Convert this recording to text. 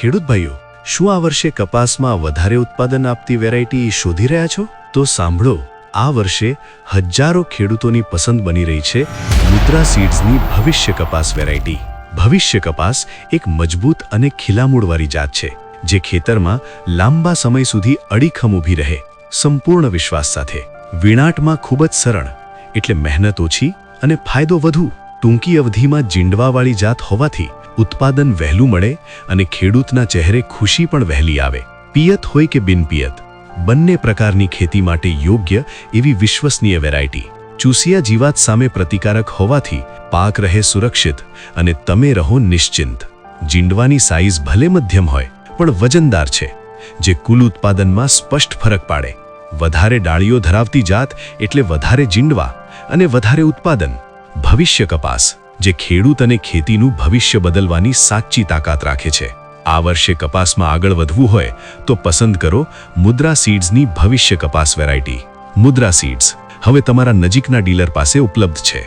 ખેડૂત ભાઈઓ, શું આ વર્ષે કપાસમાં વધારે ઉત્પાદન આપતી વેરાયટી શોધી રહ્યા છો? તો સાંભળો, આ વર્ષે હજારો ખેડૂતોની પસંદ બની રહી છે મુદ્રા સીડ્સની ભવિષ્ય કપાસ વેરાયટી. ભવિષ્ય કપાસ એક મજબૂત અને ખીલામૂળવાળી જાત છે, જે ખેતરમાં લાંબા સમય સુધી અડીખમ ઊભી રહે, સંપૂર્ણ વિશ્વાસ સાથે. વીણાટમાં ખૂબ જ સરળ, એટલે મહેનત ઓછી અને ફાયદો વધુ. ટૂંકી અવધિમાં જીંડવાવાળી જાત હોવાથી ઉત્પાદન વહેલું મળે અને ખેડૂતના ચહેરે ખુશી પણ વહેલી આવે. પિયત હોય કે બિનપિયત, બંને પ્રકારની ખેતી માટે યોગ્ય એવી વિશ્વસનીય વેરાયટી. ચૂસિયા જીવાત સામે પ્રતિકારક હોવાથી પાક રહે સુરક્ષિત અને તમે રહો નિશ્ચિંત. જીંડવાની સાઇઝ ભલે મધ્યમ હોય પણ વજનદાર છે, જે કુલ ઉત્પાદનમાં સ્પષ્ટ ફરક પાડે. વધારે ડાળીઓ ધરાવતી જાત એટલે વધારે જીંડવા અને વધારે ઉત્પાદન. ભવિષ્ય કપાસ, જે ખેડૂત અને ખેતીનું ભવિષ્ય બદલવાની સાચી તાકાત રાખે છે. આ વર્ષે કપાસમાં આગળ વધવું હોય તો પસંદ કરો મુદ્રા સીડ્સની ભવિષ્ય કપાસ વેરાયટી. મુદ્રા સીડ્સ હવે તમારા નજીકના ડીલર પાસે ઉપલબ્ધ છે.